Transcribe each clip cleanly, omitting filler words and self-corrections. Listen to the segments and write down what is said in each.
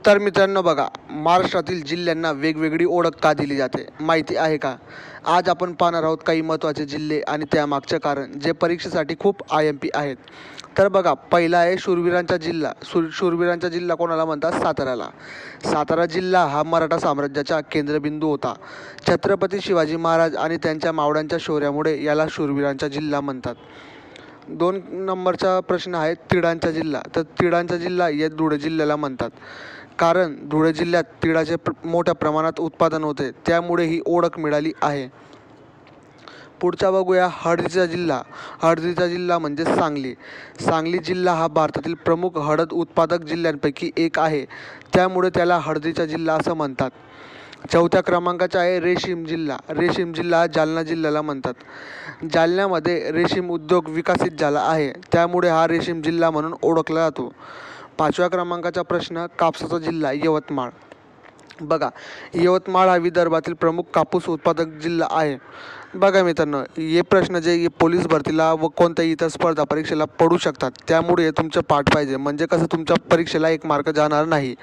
तर मित्रांनो बघा, महाराष्ट्रातील जिल्ह्यांना वेगवेगळी ओळख का दिली जाते माहिती आहे का? आज आपण पाहणार आहोत काही महत्त्वाचे जिल्हे आणि त्यामागचे कारण जे परीक्षेसाठी खूप IMP आहेत. तर बघा, पहिला आहे शूरवीरांचा जिल्हा. शूरवीरांचा जिल्हा कोणाला म्हणतात? साताऱ्याला. सातारा जिल्हा हा मराठा साम्राज्याचा केंद्रबिंदू होता. छत्रपती शिवाजी महाराज आणि त्यांच्या मावळ्यांच्या शौर्यामुळे याला शूरवीरांचा जिल्हा म्हणतात. 2 नंबरचा प्रश्न आहे तिळांचा जिल्हा. तर तिळांचा जिल्हा या धुळे जिल्ह्याला म्हणतात. कारण धुळे जिल्ह्यात तिळाचे मोठ्या प्रमाणात उत्पादन होते, त्यामुळे ही ओळख मिळाली आहे. पुढचा बघूया हळदीचा जिल्हा. हळदीचा जिल्हा म्हणजे सांगली. सांगली जिल्हा हा भारतातील प्रमुख हळद उत्पादक जिल्ह्यांपैकी एक आहे, त्यामुळे त्याला हळदीचा जिल्हा असं म्हणतात. चौथ्या क्रमांकाचा आहे रेशीम जिल्हा. रेशीम जिल्हा जालना जिल्ह्याला म्हणतात. जालन्यामध्ये रेशीम उद्योग विकसित झाला आहे, त्यामुळे हा रेशीम जिल्हा म्हणून ओळखला जातो. 5व्या क्रमांकाचा प्रश्न कापसाचा जिल्हा यवतमाळ. बघा, यवतमाळ हा विदर्भातील प्रमुख कापूस उत्पादक जिल्हा आहे. बघा मित्रांनो, हे प्रश्न जे पोलीस भरतीला व कोणत्याही इतर स्पर्धा परीक्षेला पडू शकतात, त्यामुळे हे तुमचं पाठ पाहिजे, म्हणजे कसं तुमच्या परीक्षेला 1 मार्क जाणार नाही.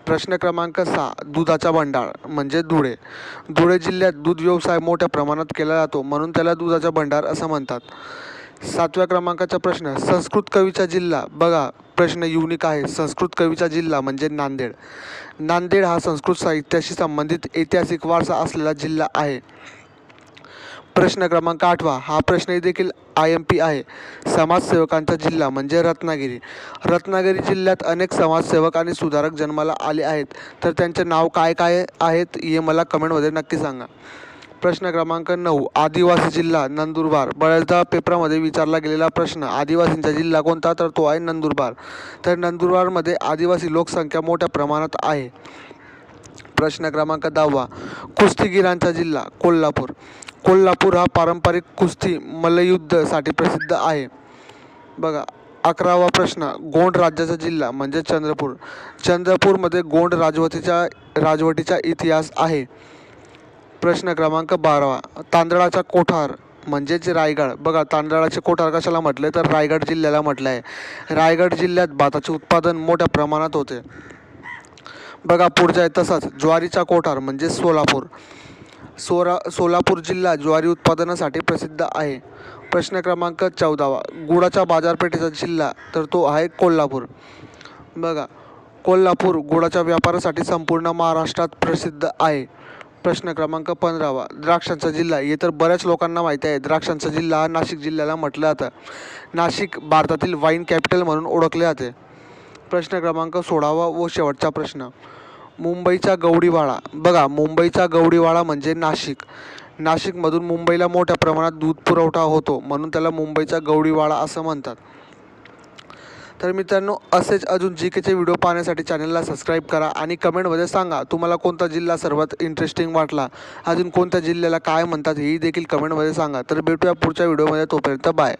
प्रश्न क्रमांक 6 दुधाचा भंडार म्हणजे धुळे. धुळे जिल्ह्यात दूध व्यवसाय मोठ्या प्रमाणात केला जातो, म्हणून त्याला दुधाचा भंडार असं म्हणतात. 7व्या क्रमांकाचा प्रश्न संस्कृत कवीचा जिल्हा. बघा, प्रश्न युनिक आहे. संस्कृत कवीचा जिल्हा म्हणजे नांदेड. नांदेड हा संस्कृत साहित्याशी संबंधित ऐतिहासिक वारसा असलेला जिल्हा आहे. प्रश्न क्रमांक 8वा हा प्रश्नही देखील IMP आहे. समाजसेवकांचा जिल्हा म्हणजे रत्नागिरी. रत्नागिरी जिल्ह्यात अनेक समाजसेवक आणि सुधारक जन्माला आले आहेत, तर त्यांचे नाव काय काय आहेत हे मला कमेंटमध्ये नक्की सांगा. प्रश्न क्रमांक 9 आदिवासी जिल्हा नंदुरबार. बऱ्याचदा पेपरामध्ये विचारला गेलेला प्रश्न, आदिवासींचा जिल्हा कोणता? तर तो आहे नंदुरबार. तर नंदुरबारमध्ये आदिवासी लोकसंख्या मोठ्या प्रमाणात आहे. प्रश्न क्रमांक 10वा कुस्तीगीरांचा जिल्हा कोल्हापूर. कोल्हापूर हा पारंपरिक कुस्ती मल्लयुद्धसाठी प्रसिद्ध आहे. बघा, 11वा प्रश्न गोंड राज्याचा जिल्हा म्हणजे चंद्रपूर. चंद्रपूरमध्ये गोंड राजवटीचा इतिहास आहे. प्रश्न क्रमांक 12वा तांदळाचा कोठार म्हणजेच रायगड. बघा, तांदळाचे कोठार कशाला म्हटले? तर रायगड जिल्ह्याला म्हटलं आहे. रायगड जिल्ह्यात भाताचे उत्पादन मोठ्या प्रमाणात होते. बघा, पुढचा आहे तसाच ज्वारीचा कोठार म्हणजे सोलापूर. सोलापूर जिल्हा ज्वारी उत्पादनासाठी प्रसिद्ध आहे. प्रश्न क्रमांक 14वा गुळाच्या बाजारपेठेचा जिल्हा. तर तो आहे कोल्हापूर. बघा, कोल्हापूर गुळाच्या व्यापारासाठी संपूर्ण महाराष्ट्रात प्रसिद्ध आहे. प्रश्न क्रमांक 15वा द्राक्षांचा जिल्हा. हे तर बऱ्याच लोकांना माहिती आहे. द्राक्षांचा जिल्हा नाशिक जिल्ह्याला म्हटलं जातं. नाशिक भारतातील वाईन कॅपिटल म्हणून ओळखले जाते. प्रश्न क्रमांक 16वा व शेवटचा प्रश्न मुंबईचा गवडीवाडा. बघा, मुंबईचा गवडीवाडा म्हणजे नाशिक. नाशिकमधून मुंबईला मोठ्या प्रमाणात दूध पुरवठा होतो, म्हणून त्याला मुंबईचा गवडीवाडा असं म्हणतात. तर मित्रांनो, असेच अजून GKचे व्हिडिओ पाहण्यासाठी चॅनलला सबस्क्राईब करा आणि कमेंटमध्ये सांगा तुम्हाला कोणता जिल्हा सर्वात इंटरेस्टिंग वाटला. अजून कोणत्या जिल्ह्याला काय म्हणतात हेही देखील कमेंटमध्ये सांगा. तर भेटूया पुढच्या व्हिडिओमध्ये. तोपर्यंत बाय.